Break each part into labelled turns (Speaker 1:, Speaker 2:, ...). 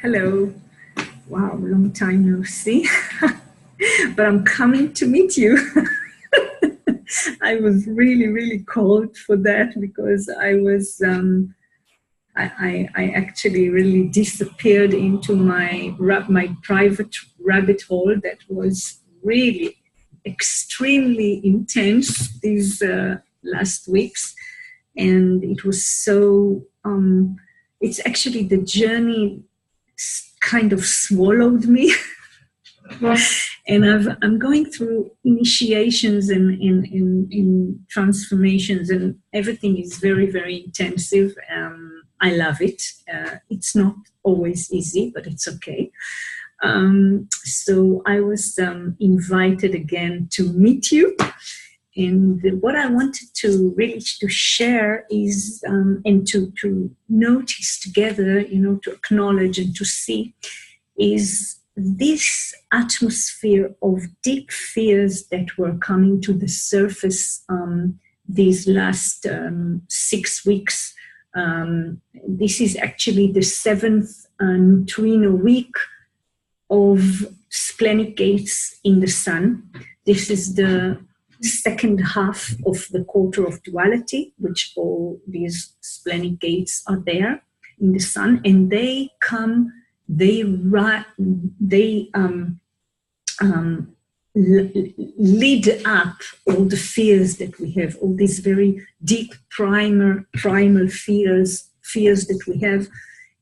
Speaker 1: Hello. Wow, long time no see. But I'm coming to meet you. I was really, really called for that because I actually really disappeared into my private rabbit hole that was really extremely intense these last weeks. And it was so, it's actually the journey kind of swallowed me. And I'm going through initiations and in transformations, and everything is very, very intensive. I love it. It's not always easy, but it's okay. So I was invited again to meet you. And what I wanted to really to share is, and to notice together, to acknowledge and to see, is this atmosphere of deep fears that were coming to the surface these last 6 weeks. This is actually the 7th neutrino week of splenic gates in the sun. This is the second half of the quarter of duality, which all these splenic gates are there in the sun, and they come, they lead up all the fears that we have, all these very deep primal fears that we have.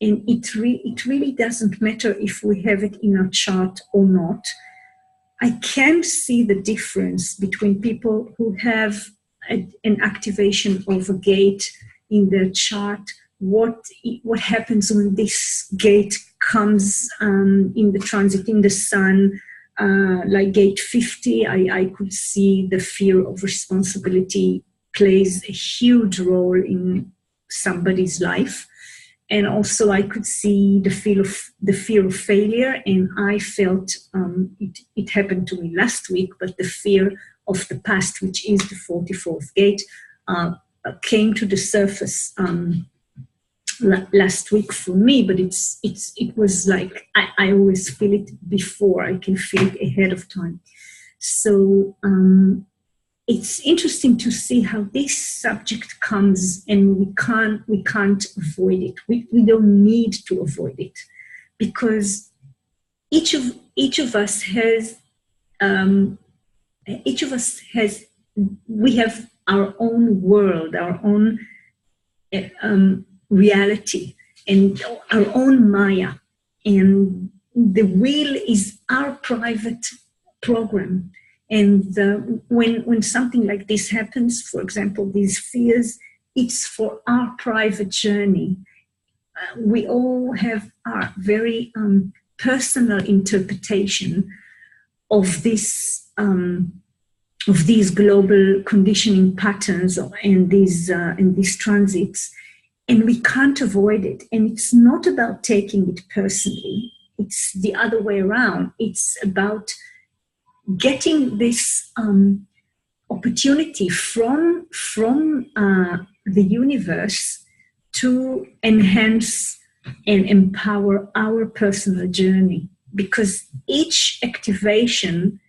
Speaker 1: And it really doesn't matter if we have it in our chart or not. I can see the difference between people who have an activation of a gate in their chart. What happens when this gate comes in the transit in the sun, like gate 50, I could see the fear of responsibility plays a huge role in somebody's life. And also I could see the fear of failure, and I felt it happened to me last week, but the fear of the past, which is the 44th gate, came to the surface last week for me. But it was like I always feel it before. I can feel it ahead of time. So it's interesting to see how this subject comes, and we can't avoid it. We don't need to avoid it, because each of us has we have our own world, our own reality, and our own Maya, and the wheel is our private program. And when something like this happens, for example, these fears, it's for our private journey. We all have our very personal interpretation of this, of these global conditioning patterns and these transits, and we can't avoid it. And it's not about taking it personally. It's the other way around. It's about getting this opportunity from the universe to enhance and empower our personal journey, because each activation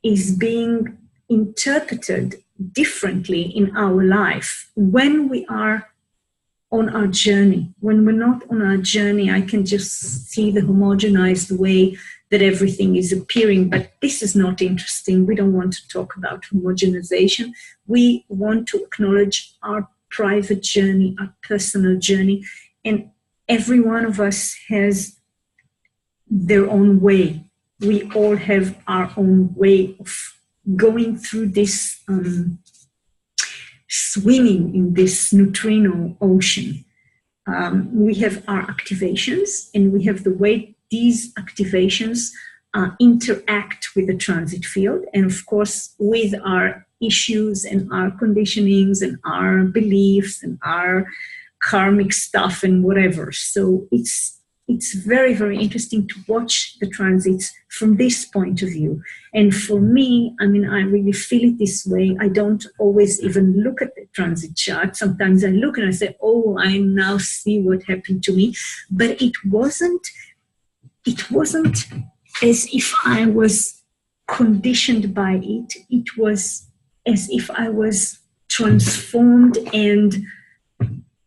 Speaker 1: is being interpreted differently in our life when we are on our journey. When we're not on our journey, I can just see the homogenized way that everything is appearing, but this is not interesting. We don't want to talk about homogenization. We want to acknowledge our private journey, our personal journey, and every one of us has their own way. We all have our own way of going through this, swimming in this neutrino ocean. We have our activations, and we have the way these activations interact with the transit field, and of course with our issues and our conditionings and our beliefs and our karmic stuff and whatever. So it's very, very interesting to watch the transits from this point of view. And for me, I mean, I really feel it this way. I don't always even look at the transit chart. Sometimes I look and I say, oh, I now see what happened to me. But it wasn't it wasn't as if I was conditioned by it. It was as if I was transformed and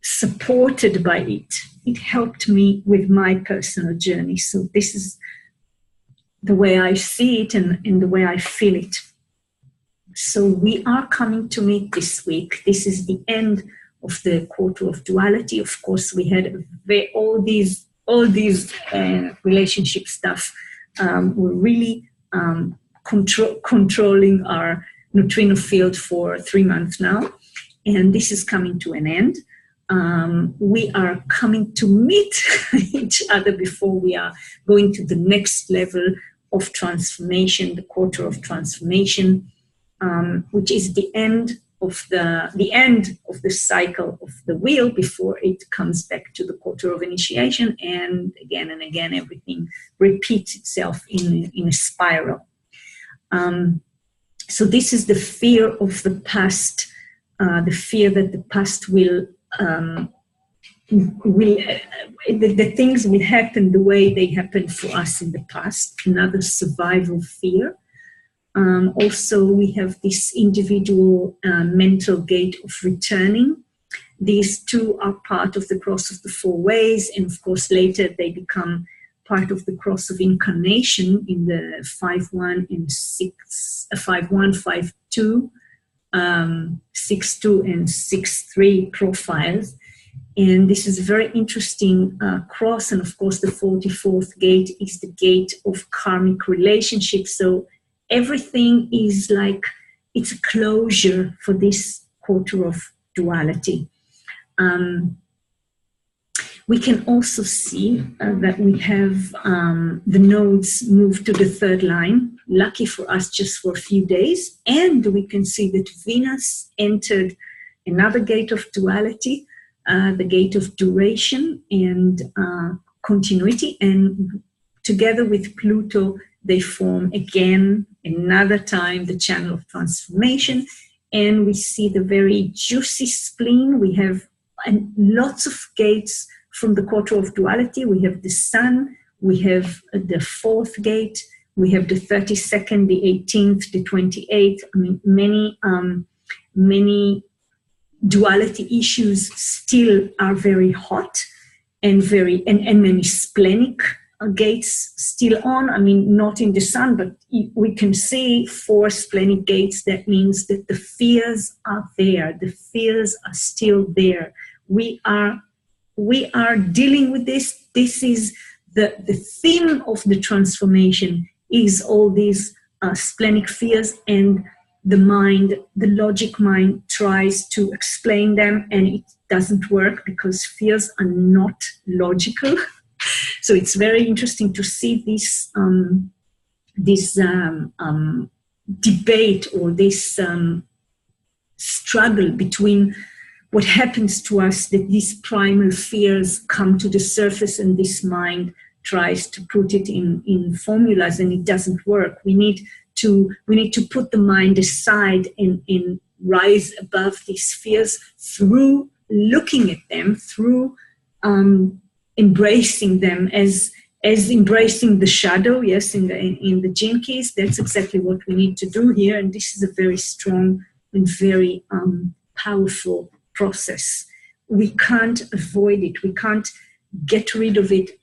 Speaker 1: supported by it. It helped me with my personal journey. So this is the way I see it and the way I feel it. So we are coming to meet this week. This is the end of the quarter of duality. Of course, we had all these relationship stuff. We're really controlling our neutrino field for 3 months now, and this is coming to an end. We are coming to meet each other before we are going to the next level of transformation, the quarter of transformation, which is the end of the cycle of the wheel before it comes back to the quarter of initiation, and again everything repeats itself in a spiral. So this is the fear of the past, the fear that the past will the things will happen the way they happened for us in the past, another survival fear. Also, we have this individual mental gate of returning. These two are part of the cross of the four ways, and of course later they become part of the cross of incarnation in the 5-1 and 5-1, 5-2, 6-2 and 6-3 profiles. And this is a very interesting cross. And of course, the 44th gate is the gate of karmic relationships. So everything is like it's a closure for this quarter of duality. We can also see that we have the nodes move to the third line, lucky for us just for a few days. And we can see that Venus entered another gate of duality, the gate of duration and continuity. And together with Pluto, they form again, another time, the channel of transformation. And we see the very juicy spleen. We have lots of gates from the quarter of duality. We have the sun, we have the 4th gate, we have the 32nd, the 18th, the 28th. I mean, many duality issues still are very hot and many splenic gates still on. I mean, not in the sun, but we can see 4 splenic gates. That means that the fears are there. The fears are still there. We are dealing with this. This is the theme of the transformation, is all these splenic fears, and the mind, the logic mind, tries to explain them, and it doesn't work because fears are not logical. So it's very interesting to see this debate or this struggle between what happens to us, that these primal fears come to the surface and this mind tries to put it in formulas, and it doesn't work. We need to put the mind aside and rise above these fears through looking at them, through embracing them as embracing the shadow. Yes, in the Gene Keys, that's exactly what we need to do here. And this is a very strong and very powerful process. We can't avoid it. We can't get rid of it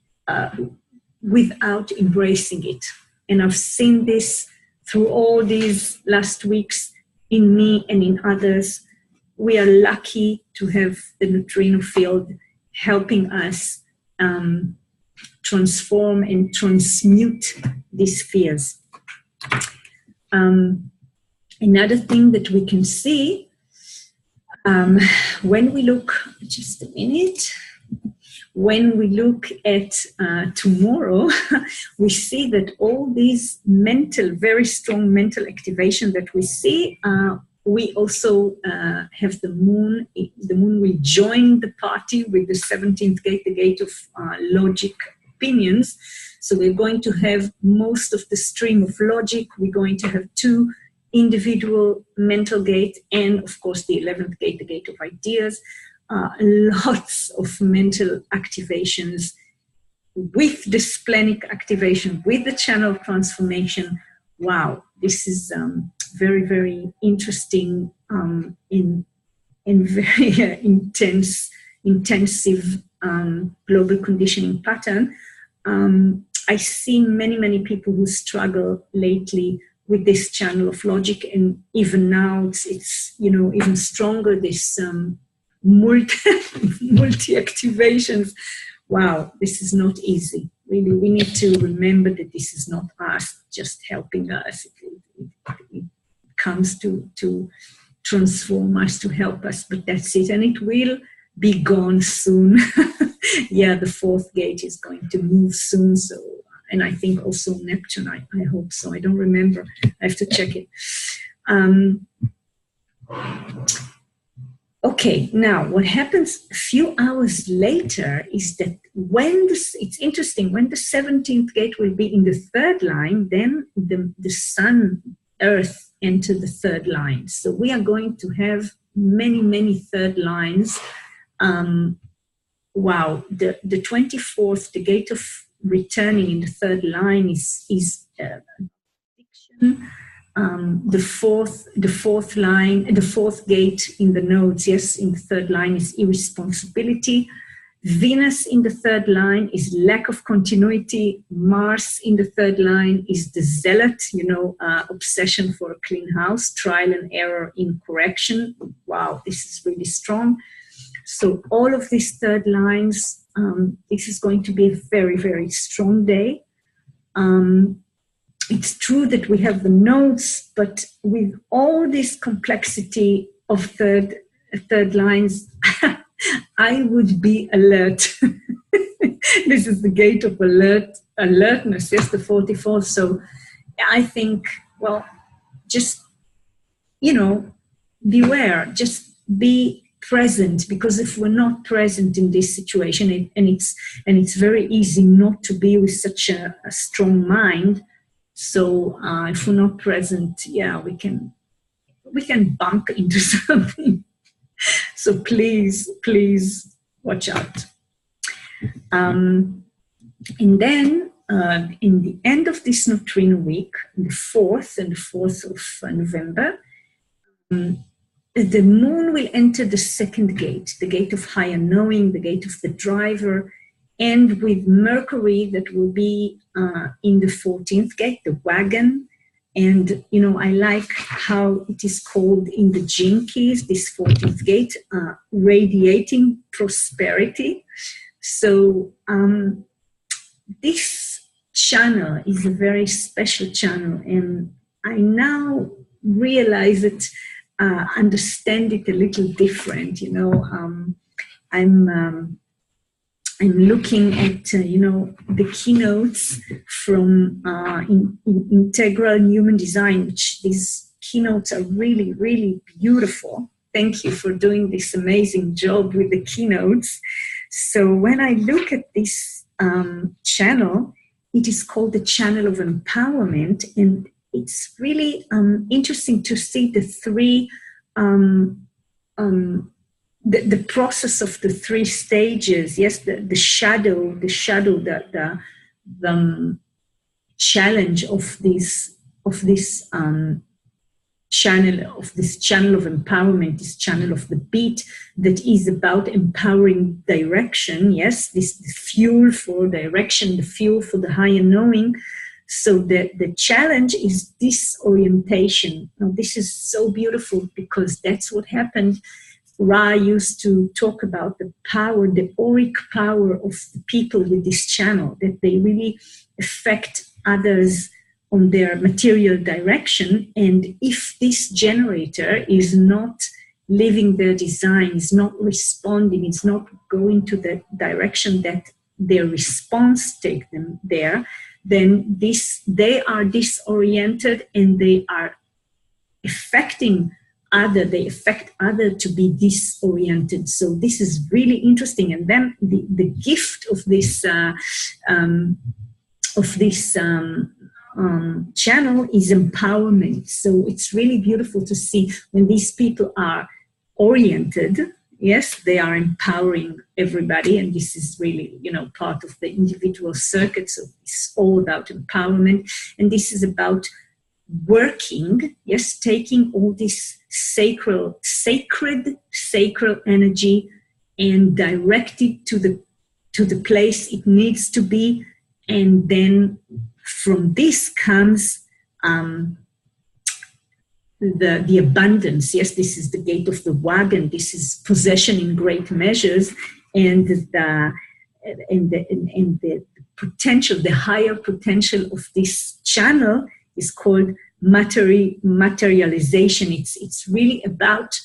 Speaker 1: without embracing it. And I've seen this through all these last weeks in me and in others. We are lucky to have the neutrino field helping us transform and transmute these fears. Another thing that we can see when we look, just a minute, when we look at tomorrow, we see that all these very strong mental activation that we see, we also have the moon. The moon will join the party with the 17th gate, the gate of logic opinions. So we're going to have most of the stream of logic. We're going to have 2 individual mental gates, and of course the 11th gate, the gate of ideas. Lots of mental activations with the splenic activation, with the channel transformation. Wow, this is very, very interesting in very intensive global conditioning pattern. I see many, many people who struggle lately with this channel of logic, and even now it's even stronger, this multi activations. Wow, this is not easy. Really, we need to remember that this is not us just helping us. It comes to transform us, to help us, but that's it. And it will be gone soon. Yeah, the fourth gate is going to move soon. So, and I think also Neptune, I hope so. I don't remember. I have to check it. Okay, now what happens a few hours later is that it's interesting, when the 17th gate will be in the third line, then the Sun, Earth enter the third line. So we are going to have many, many third lines. Wow, the 24th, the gate of returning in the third line is addiction. The fourth line, the fourth gate in the nodes, yes, in the third line is irresponsibility. Venus in the third line is lack of continuity. Mars in the third line is the zealot, obsession for a clean house, trial and error in correction. Wow, this is really strong. So all of these third lines, this is going to be a very, very strong day. It's true that we have the nodes, but with all this complexity of third lines, I would be alert. This is the gate of alertness, yes, the 44th. So I think, well, just, beware, just be present, because if we're not present in this situation, and it's very easy not to be with such a strong mind. So if we're not present, yeah, we can bump into something. So please watch out. And then in the end of this neutrino week, the 4th of November, the moon will enter the second gate, the gate of higher knowing, the gate of the driver, and with Mercury that will be in the 14th gate, the wagon. And, I like how it is called in the Gene Keys, this 14th gate, radiating prosperity. So this channel is a very special channel, and I now realize it, understand it a little different. I'm looking at, the keynotes from Integral Human Design, which these keynotes are really, really beautiful. Thank you for doing this amazing job with the keynotes. So when I look at this channel, it is called the Channel of Empowerment, and it's really interesting to see the three the process of the three stages. Yes, the shadow, the challenge of this channel of empowerment, this channel of the beat that is about empowering direction. Yes, the fuel for direction, the fuel for the higher knowing. So the challenge is disorientation. Now this is so beautiful, because that's what happened. Ra used to talk about the power, the auric power of the people with this channel, that they really affect others on their material direction. And if this generator is not living their design, is not responding, is not going to the direction that their response take them there, then they are disoriented, and they are affecting they affect other to be disoriented. So this is really interesting. And then the gift of this channel is empowerment. So it's really beautiful to see when these people are oriented, yes, they are empowering everybody, and this is really, part of the individual circuit. So it's all about empowerment, and this is about working, yes, taking all this sacred energy and direct it to the place it needs to be, and then from this comes the abundance. Yes, this is the gate of the wagon. This is possession in great measures, and the potential, the higher potential of this channel is called materialization. It's really about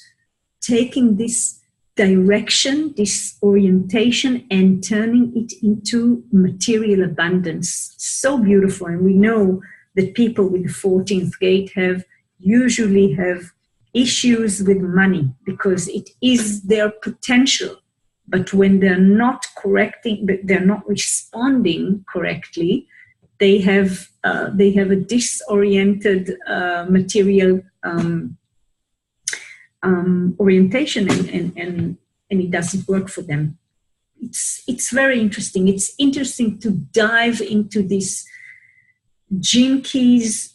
Speaker 1: taking this direction, this orientation, and turning it into material abundance. So beautiful. And we know that people with the 14th gate usually have issues with money because it is their potential. But when they're not responding correctly, they have a disoriented material orientation, and it doesn't work for them. It's very interesting. It's interesting to dive into this Gene Keys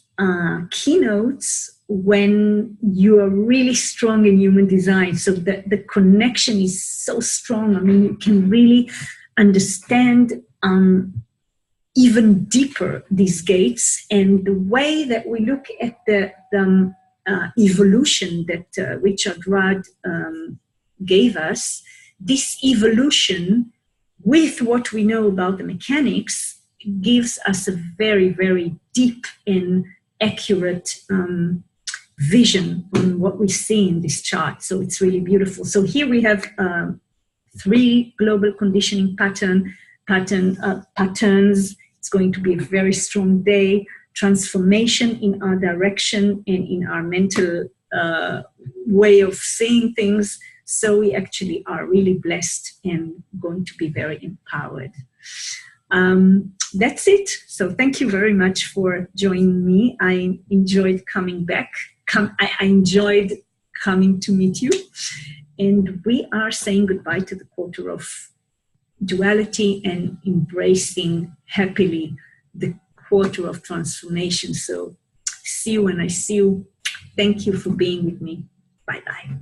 Speaker 1: keynotes when you are really strong in human design. So the connection is so strong. I mean, you can really understand even deeper these gates, and the way that we look at the evolution that Richard Rudd gave us. This evolution, with what we know about the mechanics, gives us a very, very deep and accurate vision on what we see in this chart. So it's really beautiful. So here we have 3 global conditioning patterns. It's going to be a very strong day. Transformation in our direction and in our mental way of seeing things. So we actually are really blessed and going to be very empowered. That's it. So thank you very much for joining me. I enjoyed coming back. I enjoyed coming to meet you. And we are saying goodbye to the quarter of duality and embracing happily the quarter of transformation. So see you when I see you. Thank you for being with me. Bye-bye.